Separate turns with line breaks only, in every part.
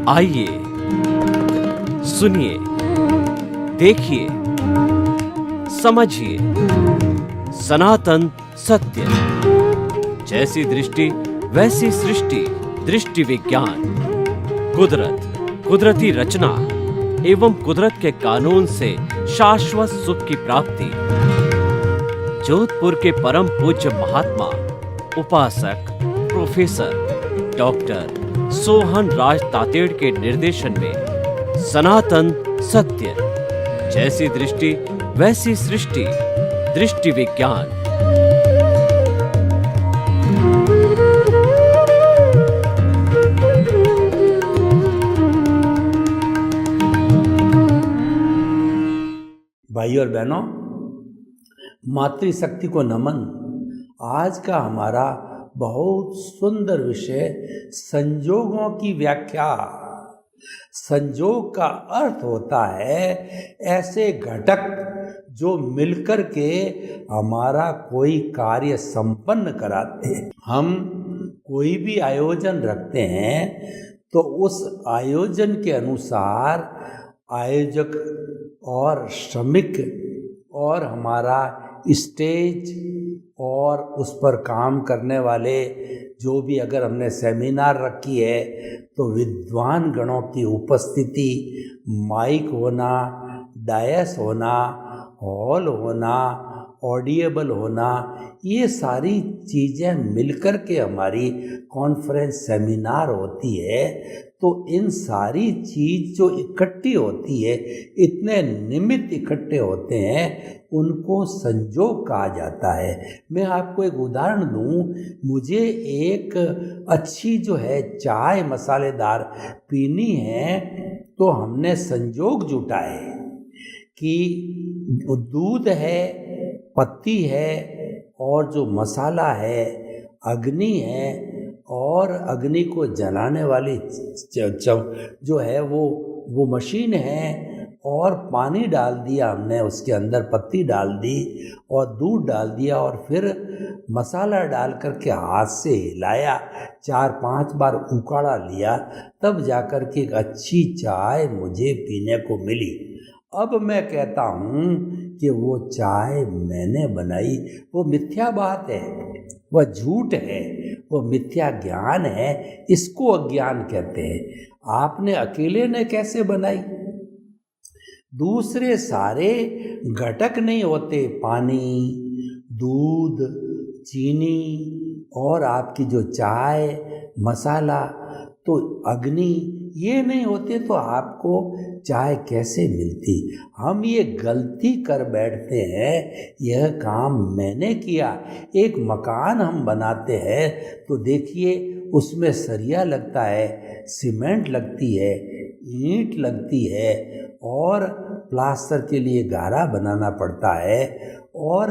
आइए सुनिए, देखिए, समझिए सनातन सत्य। जैसी दृष्टि वैसी सृष्टि, दृष्टि विज्ञान। कुदरत, कुदरती रचना एवं कुदरत के कानून से शाश्वत सुख की प्राप्ति। जोधपुर के परम पूज्य महात्मा उपासक प्रोफेसर डॉक्टर सोहन राज तातेड़ के निर्देशन में सनातन सत्य। जैसी दृष्टि वैसी सृष्टि, दृष्टि विज्ञान।
भाइयों और बहनों, मातृशक्ति को नमन। आज का हमारा बहुत सुंदर विषय संजोगों की व्याख्या। संजोग का अर्थ होता है ऐसे घटक जो मिलकर के हमारा कोई कार्य संपन्न कराते हैं। हम कोई भी आयोजन रखते हैं तो उस आयोजन के अनुसार आयोजक और श्रमिक और हमारा स्टेज और उस पर काम करने वाले जो भी, अगर हमने सेमिनार रखी है तो विद्वान गणों की उपस्थिति, माइक होना, डायस होना, हॉल होना, ऑडिएबल होना, ये सारी चीज़ें मिलकर के हमारी कॉन्फ्रेंस सेमिनार होती है। तो इन सारी चीज़ जो इकट्ठी होती है, इतने निमित्त इकट्ठे होते हैं, उनको संजोग कहा जाता है। मैं आपको एक उदाहरण दूं। मुझे एक अच्छी जो है चाय मसालेदार पीनी है, तो हमने संजोग जुटाए कि दूध है, पत्ती है और जो मसाला है, अग्नि है और अग्नि को जलाने वाली जो है वो मशीन है, और पानी डाल दिया हमने, उसके अंदर पत्ती डाल दी और दूध डाल दिया और फिर मसाला डाल करके हाथ से हिलाया, 4-5 बार उकाड़ा लिया, तब जाकर के एक अच्छी चाय मुझे पीने को मिली। अब मैं कहता हूँ कि वो चाय मैंने बनाई, वो मिथ्या बात है, वह झूठ है, वो मिथ्या ज्ञान है, इसको अज्ञान कहते हैं। आपने अकेले ने कैसे बनाई? दूसरे सारे घटक नहीं होते, पानी, दूध, चीनी और आपकी जो चाय, मसाला, तो अग्नि, ये नहीं होते तो आपको चाय कैसे मिलती? हम ये गलती कर बैठते हैं, यह काम मैंने किया। एक मकान हम बनाते हैं तो देखिए उसमें सरिया लगता है, सीमेंट लगती है, ईंट लगती है और प्लास्टर के लिए गारा बनाना पड़ता है और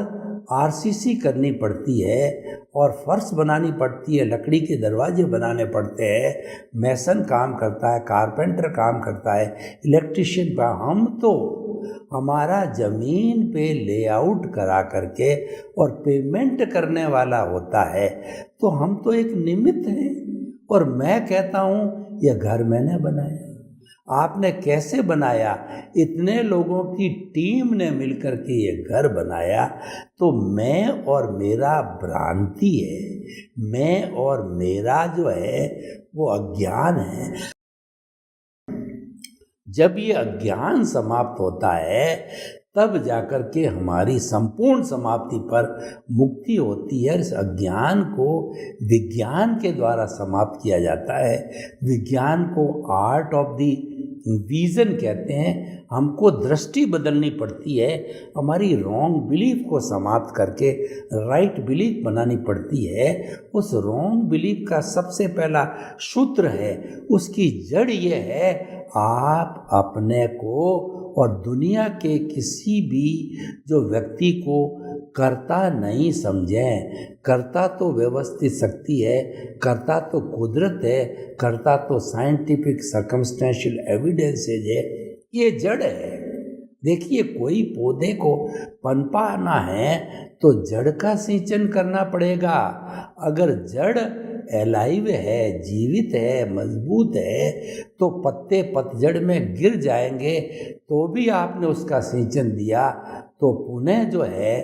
आरसीसी करनी पड़ती है और फर्श बनानी पड़ती है, लकड़ी के दरवाजे बनाने पड़ते हैं, मैसन काम करता है, कारपेंटर काम करता है, इलेक्ट्रिशियन। हम तो हमारा ज़मीन पे लेआउट करा करके और पेमेंट करने वाला होता है, तो हम तो एक निमित्त हैं। और मैं कहता हूँ यह घर मैंने बनाया। आपने कैसे बनाया? इतने लोगों की टीम ने मिलकर के ये घर बनाया। तो मैं और मेरा भ्रांति है, मैं और मेरा जो है वो अज्ञान है। जब ये अज्ञान समाप्त होता है तब जाकर के हमारी संपूर्ण समाप्ति पर मुक्ति होती है। इस अज्ञान को विज्ञान के द्वारा समाप्त किया जाता है। विज्ञान को आर्ट ऑफ द विजन कहते हैं। हमको दृष्टि बदलनी पड़ती है, हमारी रॉन्ग बिलीफ को समाप्त करके राइट बिलीफ बनानी पड़ती है। उस रॉन्ग बिलीफ का सबसे पहला सूत्र है, उसकी जड़ ये है, आप अपने को और दुनिया के किसी भी जो व्यक्ति को कर्ता नहीं समझें। कर्ता तो व्यवस्थित शक्ति है, कर्ता तो कुदरत है, कर्ता तो साइंटिफिक सर्कमस्टेंशियल एविडेंसेज है, ये जड़ है। देखिए, कोई पौधे को पनपाना है तो जड़ का सिंचन करना पड़ेगा। अगर जड़ एलाइव है, जीवित है, मजबूत है, तो पत्ते पतझड़ में गिर जाएंगे तो भी आपने उसका सिंचन दिया तो पुनः जो है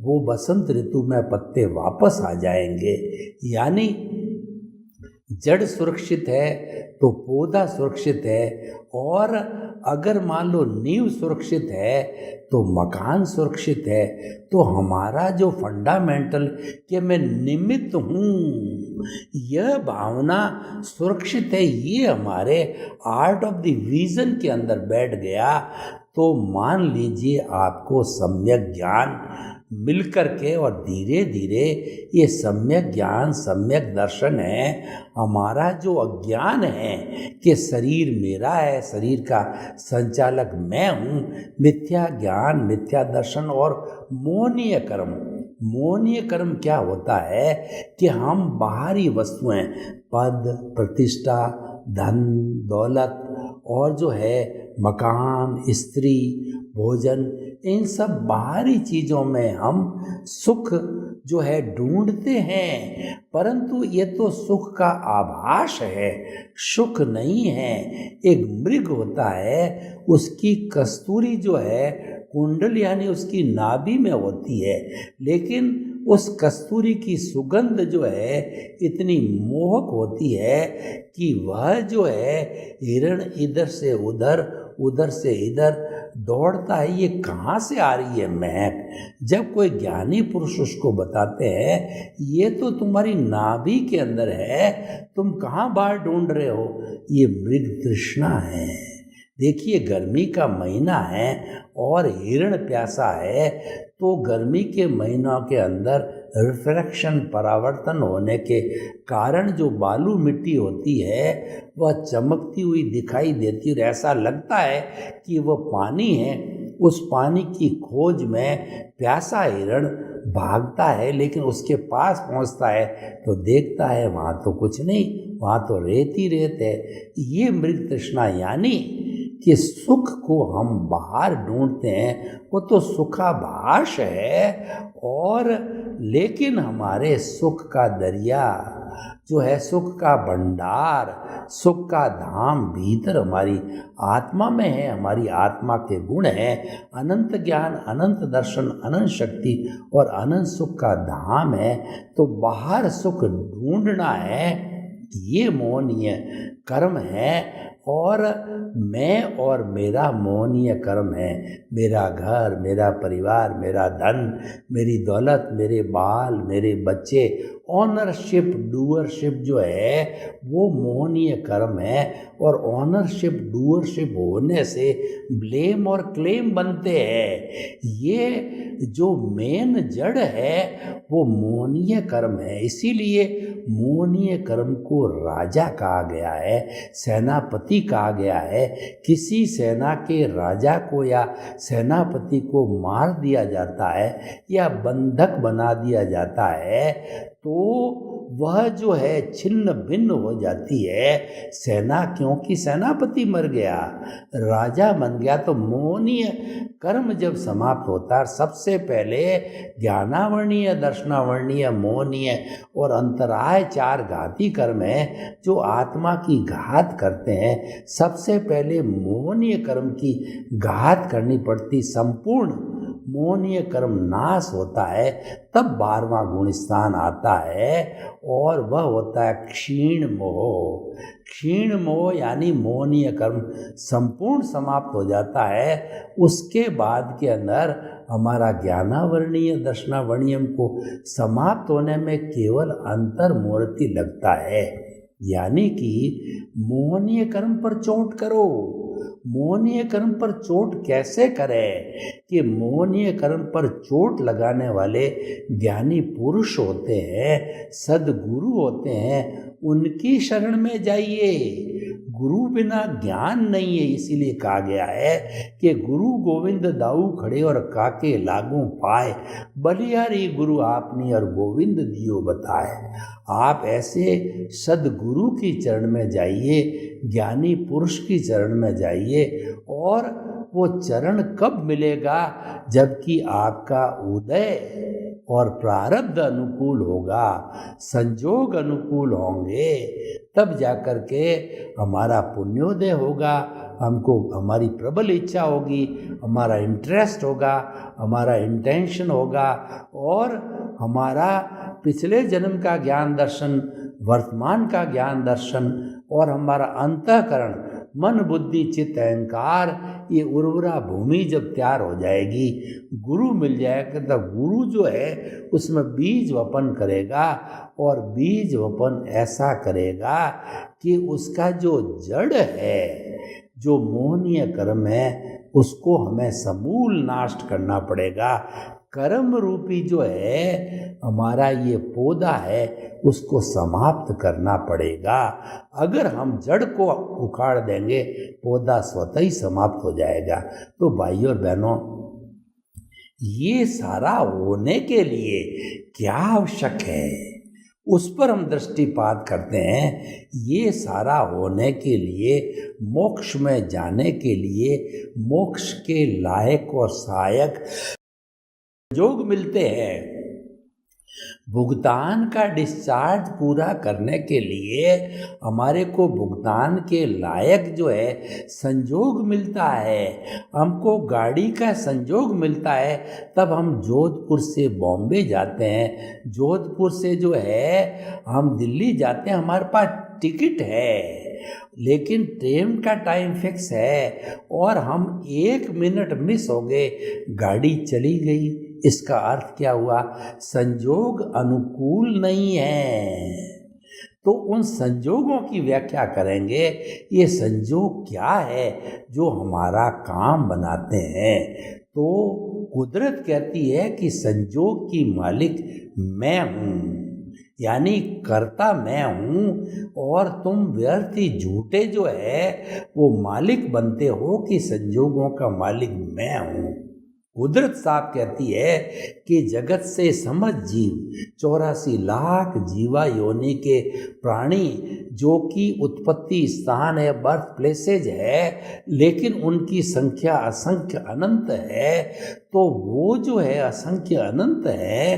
वो बसंत ऋतु में पत्ते वापस आ जाएंगे। यानी जड़ सुरक्षित है तो पौधा सुरक्षित है, और अगर मान लो नींव सुरक्षित है तो मकान सुरक्षित है। तो हमारा जो फंडामेंटल कि मैं निमित्त हूँ, यह भावना सुरक्षित है, ये हमारे आर्ट ऑफ द विजन के अंदर बैठ गया तो मान लीजिए आपको सम्यक ज्ञान मिलकर के, और धीरे धीरे ये सम्यक ज्ञान सम्यक दर्शन है। हमारा जो अज्ञान है कि शरीर मेरा है, शरीर का संचालक मैं हूँ, मिथ्या ज्ञान, मिथ्या दर्शन और मोहनीय कर्म। मोहनीय कर्म क्या होता है कि हम बाहरी वस्तुएं, पद, प्रतिष्ठा, धन, दौलत और जो है मकान, स्त्री, भोजन, इन सब बाहरी चीज़ों में हम सुख जो है ढूंढते हैं, परंतु ये तो सुख का आभास है, सुख नहीं है। एक मृग होता है, उसकी कस्तूरी जो है कुंडल यानी उसकी नाभि में होती है, लेकिन उस कस्तूरी की सुगंध जो है इतनी मोहक होती है कि वह जो है हिरण इधर से उधर, उधर से इधर दौड़ता है। ये कहाँ से आ रही है महक? जब कोई ज्ञानी पुरुष उसको बताते हैं ये तो तुम्हारी नाभि के अंदर है, तुम कहाँ बाहर ढूंढ रहे हो? ये मृग तृष्णा है। देखिए गर्मी का महीना है और हिरण प्यासा है, तो गर्मी के महीनों के अंदर रिफ्रैक्शन, परावर्तन होने के कारण जो बालू मिट्टी होती है वह चमकती हुई दिखाई देती और ऐसा लगता है कि वह पानी है। उस पानी की खोज में प्यासा हिरण भागता है, लेकिन उसके पास पहुंचता है तो देखता है वहाँ तो कुछ नहीं, वहाँ तो रेत ही रेत है। ये मृग तृष्णा यानी कि सुख को हम बाहर ढूंढते हैं, वो तो सुखाभास है, और लेकिन हमारे सुख का दरिया जो है, सुख का भंडार, सुख का धाम भीतर हमारी आत्मा में है। हमारी आत्मा के गुण हैं अनंत ज्ञान, अनंत दर्शन, अनंत शक्ति और अनंत सुख का धाम है। तो बाहर सुख ढूंढना है, ये मोहनीय कर्म है, और मैं और मेरा मोहनीय कर्म है। मेरा घर, मेरा परिवार, मेरा धन, मेरी दौलत, मेरे बाल, मेरे बच्चे, ऑनरशिप, डूअरशिप जो है वो मोहनीय कर्म है। और ऑनरशिप, डूअरशिप होने से ब्लेम और क्लेम बनते हैं। ये जो मेन जड़ है वो मोहनीय कर्म है। इसीलिए मोहनीय कर्म को राजा कहा गया है, सेनापति कहा गया है। किसी सेना के राजा को या सेनापति को मार दिया जाता है या बंधक बना दिया जाता है तो वह जो है छिन्न भिन्न हो जाती है सेना, क्योंकि सेनापति मर गया, राजा बन गया। तो मोहनीय कर्म जब समाप्त होता है, सबसे पहले ज्ञानावर्णीय, दर्शनावर्णीय, मोहनीय और अंतराय चार घाती कर्म है जो आत्मा की घात करते हैं। सबसे पहले मोहनीय कर्म की घात करनी पड़ती, संपूर्ण मोहनीय कर्म नाश होता है, तब 12वां गुण स्थान आता है और वह होता है क्षीण मोह। क्षीण मोह यानी मोहनीय कर्म संपूर्ण समाप्त हो जाता है। उसके बाद के अंदर हमारा ज्ञानावर्णीय, दर्शनावर्णीयम को समाप्त होने में केवल अंतर्मूर्ति लगता है। यानी कि मोहनीय कर्म पर चोट करो। मोहनीय कर्म पर चोट कैसे करें कि मोहनीय कर्म पर चोट लगाने वाले ज्ञानी पुरुष होते हैं, सद्गुरु होते हैं, उनकी शरण में जाइए। गुरु बिना ज्ञान नहीं है, इसीलिए कहा गया है कि गुरु गोविंद दाऊ खड़े और काके लागू पाए, बलिहारी गुरु आपनी और गोविंद दियो बताए। आप ऐसे सद्गुरु की चरण में जाइए, ज्ञानी पुरुष की चरण में जाइए, और वो चरण कब मिलेगा? जबकि आपका उदय और प्रारब्ध अनुकूल होगा, संजोग अनुकूल होंगे, तब जाकर के हमारा पुण्योदय होगा, हमको हमारी प्रबल इच्छा होगी, हमारा इंटरेस्ट होगा, हमारा इंटेंशन होगा और हमारा पिछले जन्म का ज्ञान दर्शन, वर्तमान का ज्ञान दर्शन और हमारा अंतःकरण, मन बुद्धि चित्त अहंकार, ये उर्वरा भूमि जब तैयार हो जाएगी, गुरु मिल जाएगा, तब गुरु जो है उसमें बीज वपन करेगा और बीज वपन ऐसा करेगा कि उसका जो जड़ है, जो मोहनीय कर्म है, उसको हमें समूल नाश करना पड़ेगा। कर्म रूपी जो है हमारा ये पौधा है, उसको समाप्त करना पड़ेगा। अगर हम जड़ को उखाड़ देंगे, पौधा स्वतः ही समाप्त हो जाएगा। तो भाइयों और बहनों, ये सारा होने के लिए क्या आवश्यक है, उस पर हम दृष्टिपात करते हैं। ये सारा होने के लिए, मोक्ष में जाने के लिए, मोक्ष के लायक और सहायक संजोग मिलते हैं। भुगतान का डिस्चार्ज पूरा करने के लिए हमारे को भुगतान के लायक जो है संजोग मिलता है। हमको गाड़ी का संजोग मिलता है, तब हम जोधपुर से बॉम्बे जाते हैं, जोधपुर से जो है हम दिल्ली जाते हैं, हमारे पास टिकट है, लेकिन ट्रेन का टाइम फिक्स है और हम 1 मिनट मिस हो गए, गाड़ी चली गई। इसका अर्थ क्या हुआ? संजोग अनुकूल नहीं है। तो उन संजोगों की व्याख्या करेंगे। ये संजोग क्या है जो हमारा काम बनाते हैं? तो कुदरत कहती है कि संजोग की मालिक मैं हूँ, यानी कर्ता मैं हूँ, और तुम व्यर्थ ही झूठे जो है वो मालिक बनते हो कि संजोगों का मालिक मैं हूँ। कुदरत साफ कहती है कि जगत से समझ जीव 84 लाख जीवा योनि के प्राणी, जो कि उत्पत्ति स्थान है, बर्थ प्लेसेज है, लेकिन उनकी संख्या असंख्य अनंत है। तो वो जो है असंख्य अनंत है,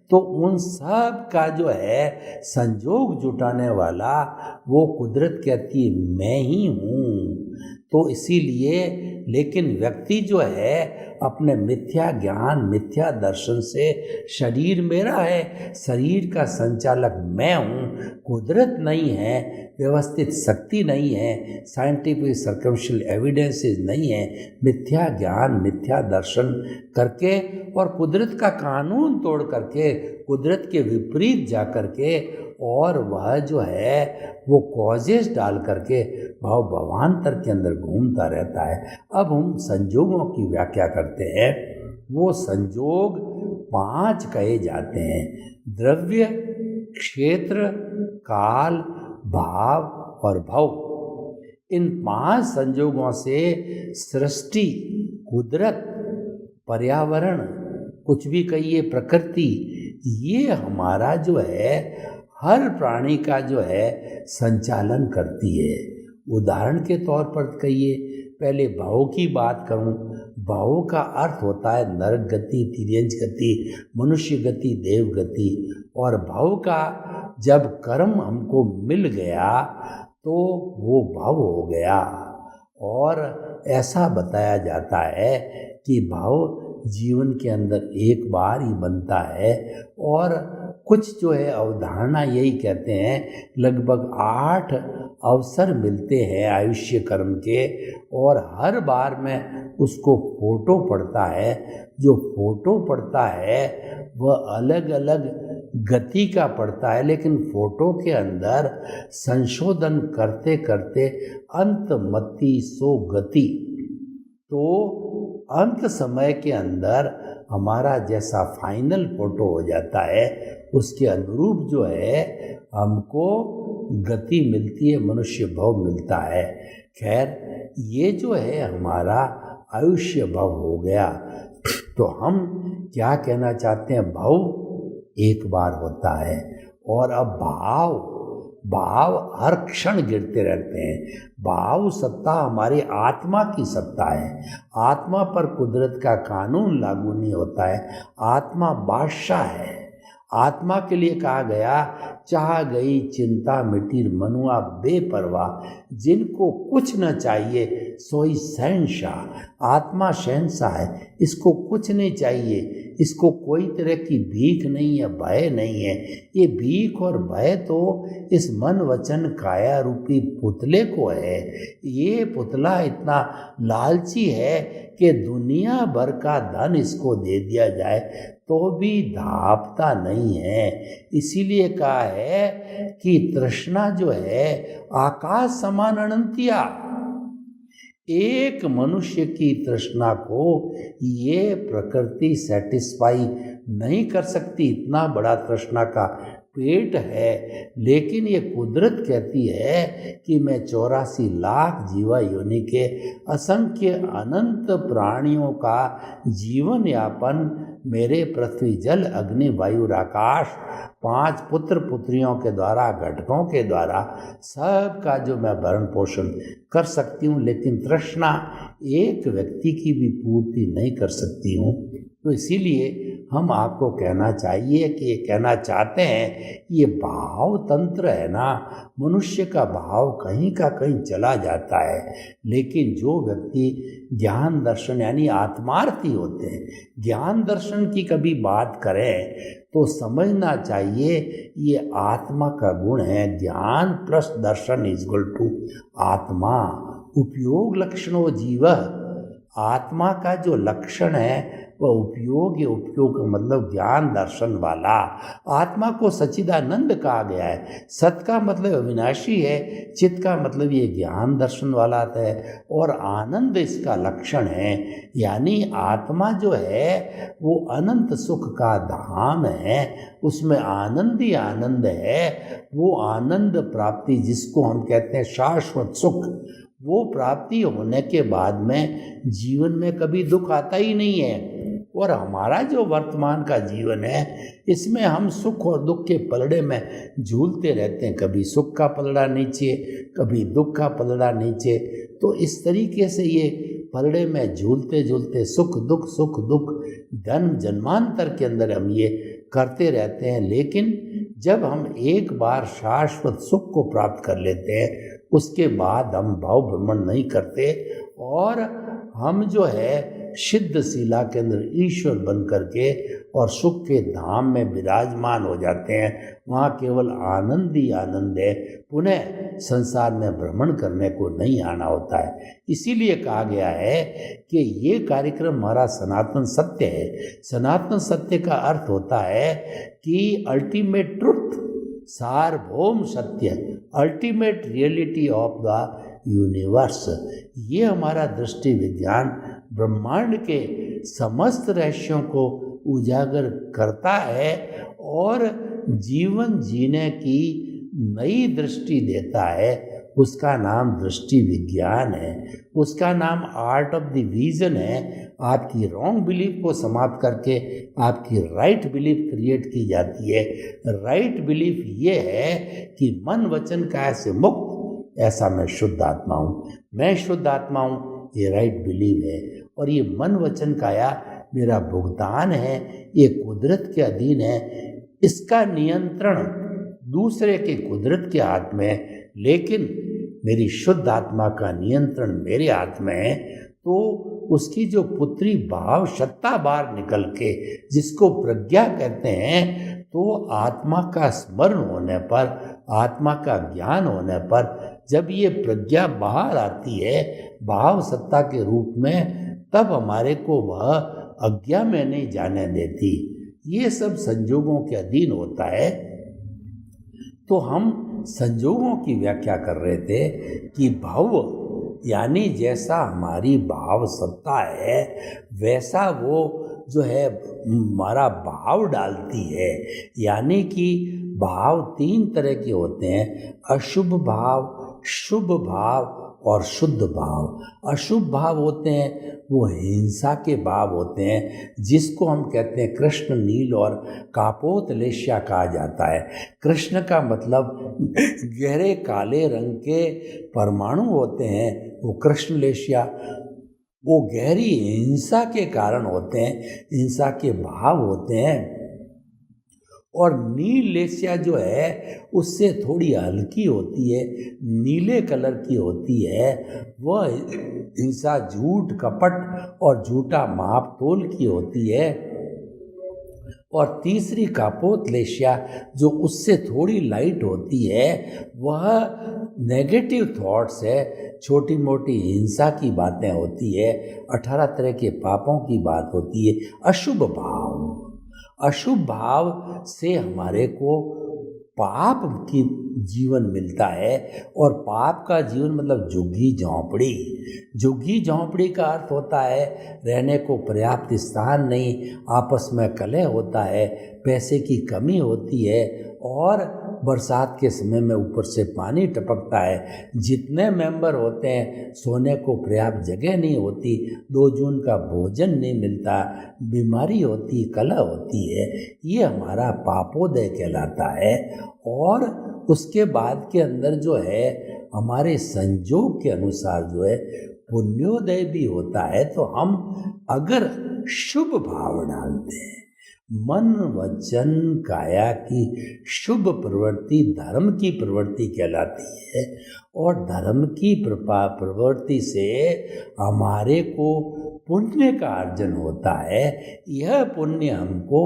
तो उन सब का जो है संजोग जुटाने वाला वो कुदरत कहती है मैं ही हूँ। तो इसीलिए, लेकिन व्यक्ति जो है अपने मिथ्या ज्ञान, मिथ्या दर्शन से शरीर मेरा है, शरीर का संचालक मैं हूँ, कुदरत नहीं है, व्यवस्थित शक्ति नहीं है, साइंटिफिक सर्कमस्टेंशियल एविडेंसेस नहीं है, मिथ्या ज्ञान, मिथ्या दर्शन करके और कुदरत का कानून तोड़ करके, कुदरत के विपरीत जा करके, और वह जो है वो कॉजेस डाल करके भाव भवान्तर के अंदर घूमता रहता है। अब हम संजोगों की व्याख्या करते हैं। वो संजोग 5 कहे जाते हैं: द्रव्य, क्षेत्र, काल, भाव और भव। इन 5 संजोगों से सृष्टि, कुदरत, पर्यावरण, कुछ भी कहिए प्रकृति, ये हमारा जो है हर प्राणी का जो है संचालन करती है। उदाहरण के तौर पर कहिए, पहले भाव की बात करूं, भाव का अर्थ होता है नरक गति, तिर्यंच गति, मनुष्य गति, देव गति। और भाव का जब कर्म हमको मिल गया तो वो भाव हो गया। और ऐसा बताया जाता है कि भाव जीवन के अंदर एक बार ही बनता है, और कुछ जो है अवधारणा यही कहते हैं लगभग 8 अवसर मिलते हैं आयुष्य कर्म के, और हर बार में उसको फोटो पड़ता है। जो फोटो पड़ता है वह अलग अलग गति का पड़ता है, लेकिन फोटो के अंदर संशोधन करते करते अंत मति सो गति। तो अंत समय के अंदर हमारा जैसा फाइनल फोटो हो जाता है, उसके अनुरूप जो है हमको गति मिलती है, मनुष्य भाव मिलता है। खैर, ये जो है हमारा आयुष्य भाव हो गया। तो हम क्या कहना चाहते हैं? भाव एक बार होता है, और अब भाव, भाव हर क्षण गिरते रहते हैं। भाव सत्ता हमारी आत्मा की सत्ता है। आत्मा पर कुदरत का कानून लागू नहीं होता है। आत्मा बादशाह है। आत्मा के लिए कहा गया, चाह गई चिंता मिटी मनुआ बेपरवाह, जिनको कुछ न चाहिए सोई शहंशाह। आत्मा शहंशाह है, इसको कुछ नहीं चाहिए, इसको कोई तरह की भीख नहीं है, भय नहीं है। ये भीख और भय तो इस मन वचन काया रूपी पुतले को है। ये पुतला इतना लालची है कि दुनिया भर का धन इसको दे दिया जाए तो भी धापता नहीं है। इसीलिए कहा है कि तृष्णा जो है आकाश समान अनंतिया। एक मनुष्य की तृष्णा को ये प्रकृति सेटिस्फाई नहीं कर सकती। इतना बड़ा तृष्णा का पेट है, लेकिन ये कुदरत कहती है कि मैं 84 लाख जीवा योनि के असंख्य अनंत प्राणियों का जीवन यापन मेरे पृथ्वी जल अग्नि वायु आकाश 5 पुत्र पुत्रियों के द्वारा, घटकों के द्वारा सब का जो मैं भरण पोषण कर सकती हूँ, लेकिन तृष्णा एक व्यक्ति की भी पूर्ति नहीं कर सकती हूँ। तो इसीलिए हम आपको कहना चाहिए कि ये कहना चाहते हैं, ये भाव तंत्र है ना, मनुष्य का भाव कहीं का कहीं चला जाता है। लेकिन जो व्यक्ति ज्ञान दर्शन यानी आत्मार्थी होते हैं, ज्ञान दर्शन की कभी बात करें तो समझना चाहिए ये आत्मा का गुण है। ज्ञान प्लस दर्शन इज इक्वल टू आत्मा। उपयोग लक्षणों जीव, आत्मा का जो लक्षण है वह उपयोग है। उपयोग का मतलब ज्ञान दर्शन वाला। आत्मा को सच्चिदानंद कहा गया है। सत का मतलब अविनाशी है, चित्त का मतलब ये ज्ञान दर्शन वाला है, और आनंद इसका लक्षण है। यानी आत्मा जो है वो अनंत सुख का धाम है, उसमें आनंद ही आनंद है। वो आनंद प्राप्ति जिसको हम कहते हैं शाश्वत सुख, वो प्राप्ति होने के बाद में जीवन में कभी दुख आता ही नहीं है। और हमारा जो वर्तमान का जीवन है, इसमें हम सुख और दुख के पलड़े में झूलते रहते हैं। कभी सुख का पलड़ा नीचे, कभी दुख का पलड़ा नीचे। तो इस तरीके से ये पलड़े में झूलते झूलते सुख दुख जन्म जन्मांतर के अंदर हम ये करते रहते हैं। लेकिन जब हम एक बार शाश्वत सुख को प्राप्त कर लेते हैं, उसके बाद हम भाव भ्रमण नहीं करते और हम जो है सिद्ध शिला के अंदर ईश्वर बन करके और सुख के धाम में विराजमान हो जाते हैं। वहाँ केवल आनंद ही आनंद है। पुनः संसार में भ्रमण करने को नहीं आना होता है। इसीलिए कहा गया है कि ये कार्यक्रम हमारा सनातन सत्य है। सनातन सत्य का अर्थ होता है कि अल्टीमेट ट्रुथ, सार्वभौम सत्य, ultimate reality of the universe. ये हमारा दृष्टि विज्ञान ब्रह्मांड के समस्त रहस्यों को उजागर करता है और जीवन जीने की नई दृष्टि देता है। उसका नाम दृष्टि विज्ञान है, उसका नाम आर्ट ऑफ द विजन है। आपकी रॉन्ग बिलीफ को समाप्त करके आपकी राइट बिलीफ क्रिएट की जाती है। राइट बिलीफ ये है कि मन वचन काया से मुक्त, ऐसा मैं शुद्ध आत्मा हूँ, मैं शुद्ध आत्मा हूँ, ये राइट बिलीव है। और ये मन वचन काया मेरा भुगतान है, ये कुदरत के अधीन है। इसका नियंत्रण दूसरे के कुदरत के हाथ में है, लेकिन मेरी शुद्ध आत्मा का नियंत्रण मेरे हाथ में है। तो उसकी जो पुत्री भाव सत्ता बाहर निकल के, जिसको प्रज्ञा कहते हैं, तो आत्मा का स्मरण होने पर, आत्मा का ज्ञान होने पर, जब ये प्रज्ञा बाहर आती है भाव सत्ता के रूप में, तब हमारे को वह अज्ञा में नहीं जाने देती। ये सब संजोगों के अधीन होता है। तो हम संजोगों की व्याख्या कर रहे थे कि भाव यानी जैसा हमारी भाव सत्ता है, वैसा वो जो है हमारा भाव डालती है। यानी कि भाव 3 तरह के होते हैं, अशुभ भाव, शुभ भाव और शुद्ध भाव। अशुभ भाव होते हैं वो हिंसा के भाव होते हैं, जिसको हम कहते हैं कृष्ण नील और कापोतलेश्या कहा जाता है। कृष्ण का मतलब गहरे काले रंग के परमाणु होते हैं, वो कृष्णलेश्या वो गहरी हिंसा के कारण होते हैं, हिंसा के भाव होते हैं। और नीलेश्या जो है उससे थोड़ी हल्की होती है, नीले कलर की होती है। वह हिंसा झूठ कपट और झूठा माप तोल की होती है। और तीसरी कापोतलेश्या जो उससे थोड़ी लाइट होती है, वह नेगेटिव थॉट्स है, छोटी मोटी हिंसा की बातें होती है, 18 तरह के पापों की बात होती है। अशुभ भाव, अशुभ भाव से हमारे को पाप की जीवन मिलता है। और पाप का जीवन मतलब झुग्गी झोंपड़ी। झुग्गी झोंपड़ी का अर्थ होता है रहने को पर्याप्त स्थान नहीं, आपस में कलह होता है, पैसे की कमी होती है, और बरसात के समय में ऊपर से पानी टपकता है। जितने मेंबर होते हैं सोने को पर्याप्त जगह नहीं होती, 2 जून का भोजन नहीं मिलता, बीमारी होती, कलह होती है। ये हमारा पापोदय कहलाता है। और उसके बाद के अंदर जो है हमारे संजोग के अनुसार जो है पुण्योदय भी होता है। तो हम अगर शुभ भाव डालते हैं, मन वचन काया की शुभ प्रवृत्ति धर्म की प्रवृत्ति कहलाती है। और धर्म की प्रवृत्ति से हमारे को पुण्य का अर्जन होता है। यह पुण्य हमको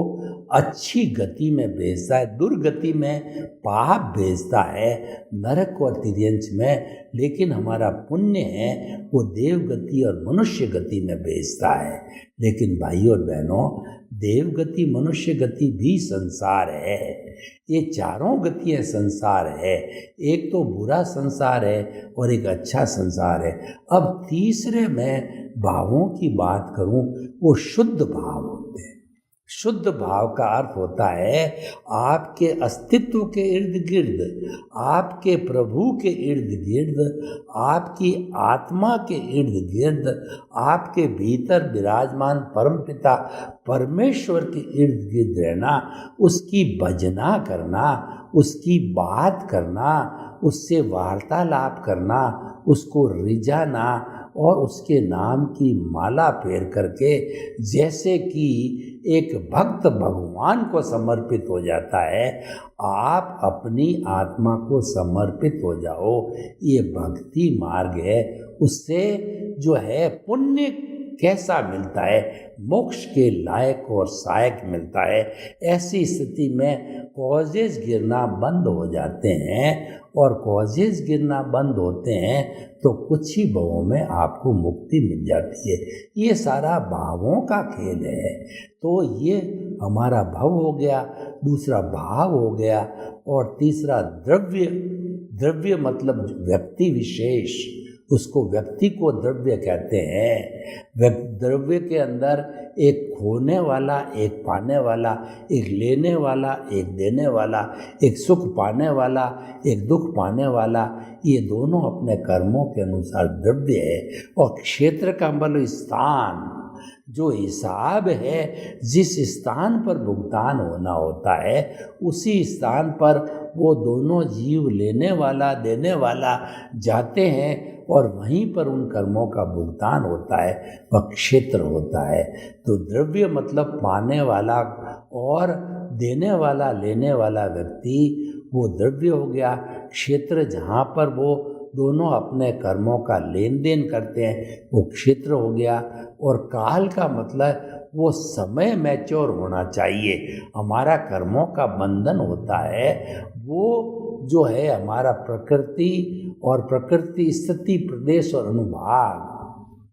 अच्छी गति में भेजता है, दुर्गति में पाप भेजता है, नरक और तिर्यंच में। लेकिन हमारा पुण्य है वो देव गति और मनुष्य गति में भेजता है। लेकिन भाइयों और बहनों, देव गति मनुष्य गति भी संसार है। ये चारों गतियाँ संसार है। एक तो बुरा संसार है और एक अच्छा संसार है। अब तीसरे मैं भावों की बात करूं, वो शुद्ध भाव होते हैं। शुद्ध भाव का अर्थ होता है आपके अस्तित्व के इर्द गिर्द, आपके प्रभु के इर्द गिर्द, आपकी आत्मा के इर्द गिर्द, आपके भीतर विराजमान परमपिता परमेश्वर के इर्द गिर्द रहना, उसकी भजना करना, उसकी बात करना, उससे वार्तालाप करना, उसको रिझाना और उसके नाम की माला फेर करके, जैसे कि एक भक्त भगवान को समर्पित हो जाता है, आप अपनी आत्मा को समर्पित हो जाओ। ये भक्ति मार्ग है। उससे जो है पुण्य कैसा मिलता है, मोक्ष के लायक और सहायक मिलता है। ऐसी स्थिति में कॉजेज गिरना बंद हो जाते हैं। और कॉजेज गिरना बंद होते हैं तो कुछ ही भावों में आपको मुक्ति मिल जाती है। ये सारा भावों का खेल है। तो ये हमारा भव हो गया, दूसरा भाव हो गया, और तीसरा द्रव्य। द्रव्य मतलब व्यक्ति विशेष, उसको व्यक्ति को द्रव्य कहते हैं। द्रव्य के अंदर एक खोने वाला, एक पाने वाला, एक लेने वाला, एक देने वाला, एक सुख पाने वाला, एक दुख पाने वाला, ये दोनों अपने कर्मों के अनुसार द्रव्य है। और क्षेत्र का मतलब स्थान, जो हिसाब है, जिस स्थान पर भुगतान होना होता है उसी स्थान पर वो दोनों जीव लेने वाला देने वाला जाते हैं और वहीं पर उन कर्मों का भुगतान होता है, वह क्षेत्र होता है। तो द्रव्य मतलब पाने वाला और देने वाला लेने वाला व्यक्ति, वो द्रव्य हो गया। क्षेत्र जहाँ पर वो दोनों अपने कर्मों का लेन देन करते हैं वो क्षेत्र हो गया। और काल का मतलब वो समय मैच्योर होना चाहिए। हमारा कर्मों का बंधन होता है वो जो है हमारा प्रकृति और प्रकृति स्थिति प्रदेश और अनुभाग।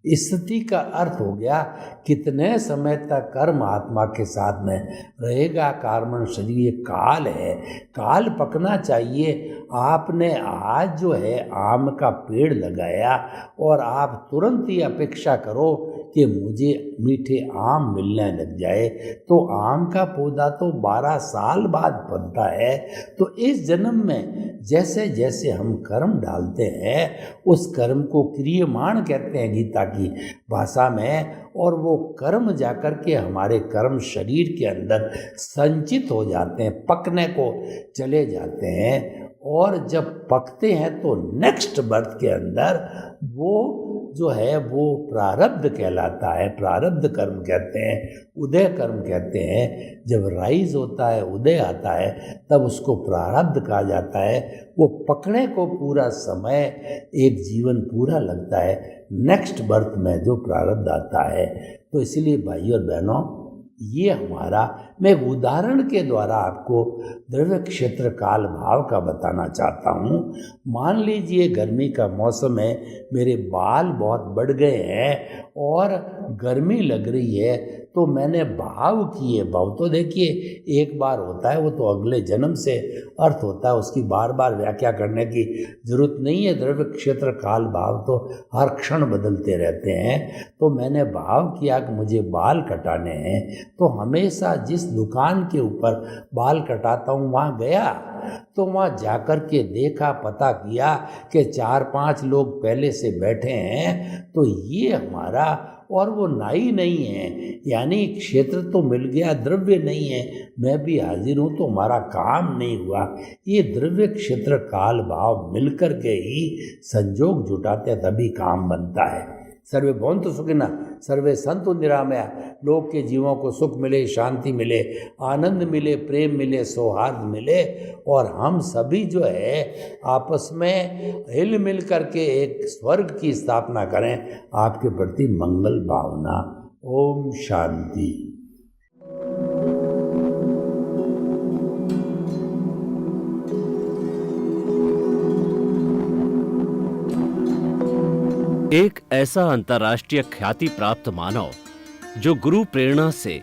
स्थिति का अर्थ हो गया कितने समय तक कर्म आत्मा के साथ में रहेगा। कार्मण शरीर ये काल है, काल पकना चाहिए। आपने आज जो है आम का पेड़ लगाया और आप तुरंत ही अपेक्षा करो कि मुझे मीठे आम मिलने लग जाए, तो आम का पौधा तो 12 साल बाद बनता है। तो इस जन्म में जैसे जैसे हम कर्म डालते हैं, उस कर्म को क्रियमाण कहते हैं गीता की भाषा में, और वो कर्म जाकर के हमारे कर्म शरीर के अंदर संचित हो जाते हैं, पकने को चले जाते हैं। और जब पकते हैं तो नेक्स्ट बर्थ के अंदर वो जो है वो प्रारब्ध कहलाता है, प्रारब्ध कर्म कहते हैं, उदय कर्म कहते हैं। जब राइज होता है, उदय आता है, तब उसको प्रारब्ध कहा जाता है। वो पकड़े को पूरा समय, एक जीवन पूरा लगता है नेक्स्ट बर्थ में जो प्रारब्ध आता है। तो इसलिए भाई और बहनों, ये हमारा, मैं एक उदाहरण के द्वारा आपको द्रव्य क्षेत्र काल भाव का बताना चाहता हूँ। मान लीजिए गर्मी का मौसम है, मेरे बाल बहुत बढ़ गए हैं और गर्मी लग रही है, तो मैंने भाव किए। भाव तो देखिए एक बार होता है, वो तो अगले जन्म से अर्थ होता है, उसकी बार बार व्याख्या करने की जरूरत नहीं है। द्रव्य क्षेत्र काल भाव तो हर क्षण बदलते रहते हैं। तो मैंने भाव किया कि मुझे बाल कटाने हैं, तो हमेशा जिस दुकान के ऊपर बाल कटाता हूँ वहाँ गया, तो वहाँ जाकर के देखा, पता किया कि 4-5 लोग पहले से बैठे हैं। तो ये हमारा, और वो नाई नहीं है, यानी क्षेत्र तो मिल गया, द्रव्य नहीं है, मैं भी हाजिर हूँ, तो हमारा काम नहीं हुआ। ये द्रव्य क्षेत्र काल भाव मिलकर के ही संजोग जुटाते, तभी काम बनता है। सर्वे भवन्तु सुखिनः, सर्वे सन्तु निरामया। लोग के जीवों को सुख मिले, शांति मिले, आनंद मिले, प्रेम मिले, सौहार्द मिले, और हम सभी जो है आपस में हिल मिल करके एक स्वर्ग की स्थापना करें। आपके प्रति मंगल भावना। ओम शांति।
एक ऐसा अंतर्राष्ट्रीय ख्याति प्राप्त मानव जो गुरु प्रेरणा से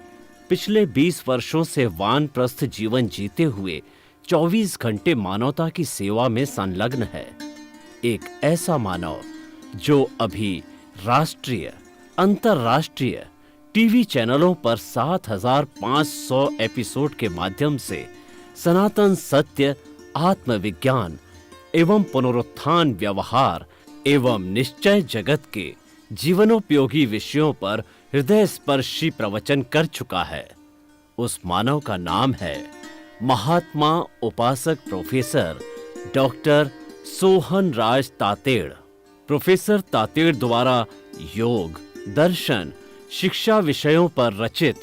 पिछले 20 वर्षों से वानप्रस्थ जीवन जीते हुए 24 घंटे मानवता की सेवा में संलग्न है। एक ऐसा मानव जो अभी राष्ट्रीय, अंतर्राष्ट्रीय टीवी चैनलों पर 7,500 एपिसोड के माध्यम से सनातन सत्य, आत्मविज्ञान एवं पुनरुत्थान, व्यवहार एवं निश्चय जगत के जीवनोपयोगी विषयों पर हृदय स्पर्शी प्रवचन कर चुका है। उस मानव का नाम है महात्मा उपासक प्रोफेसर डॉक्टर सोहन राज तातेड़। प्रोफेसर तातेड़ द्वारा योग, दर्शन, शिक्षा विषयों पर रचित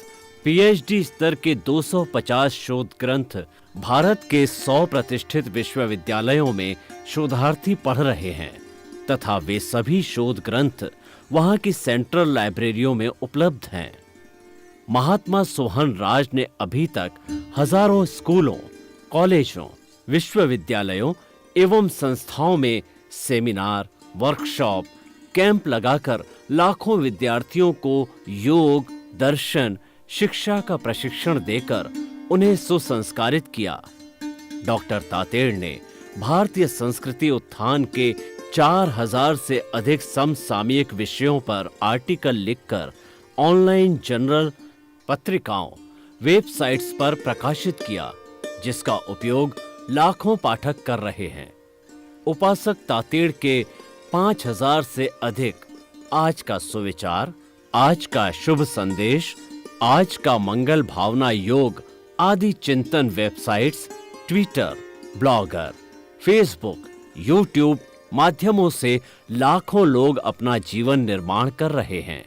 पीएचडी स्तर के 250 शोध ग्रंथ भारत के 100 प्रतिष्ठित विश्वविद्यालयों में शोधार्थी पढ़ रहे हैं, तथा वे सभी शोध ग्रंथ वहां की सेंट्रल लाइब्रेरियों में उपलब्ध हैं। महात्मा सोहन राज ने अभी तक हजारों स्कूलों, कॉलेजों, विश्वविद्यालयों एवं संस्थाओं में सेमिनार, वर्कशॉप, कैंप लगाकर लाखों विद्यार्थियों को योग, दर्शन, शिक्षा का प्रशिक्षण देकर उन्हें सुसंस्कारित किया। डॉक्टर तातेड़ ने भारतीय संस्कृति उत्थान के 4000 से अधिक समसामयिक विषयों पर आर्टिकल लिखकर ऑनलाइन जर्नल, पत्रिकाओं, वेबसाइट्स पर प्रकाशित किया, जिसका उपयोग लाखों पाठक कर रहे हैं। उपासक तातेड़ के 5000 से अधिक आज का सुविचार, आज का शुभ संदेश, आज का मंगल भावना योग आदि चिंतन websites, Twitter, blogger, Facebook, YouTube माध्यमों से लाखों लोग अपना जीवन निर्माण कर रहे हैं।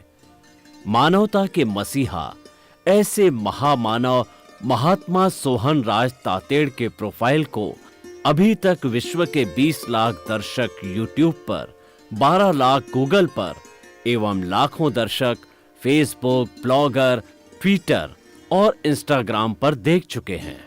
मानवता के मसीहा ऐसे महामानव महात्मा सोहन राज तातेड़ के प्रोफाइल को अभी तक विश्व के 20 लाख दर्शक यूट्यूब पर, 12 लाख गूगल पर एवं लाखों दर्शक फेसबुक, ब्लॉगर, ट्विटर और इंस्टाग्राम पर देख चुके हैं।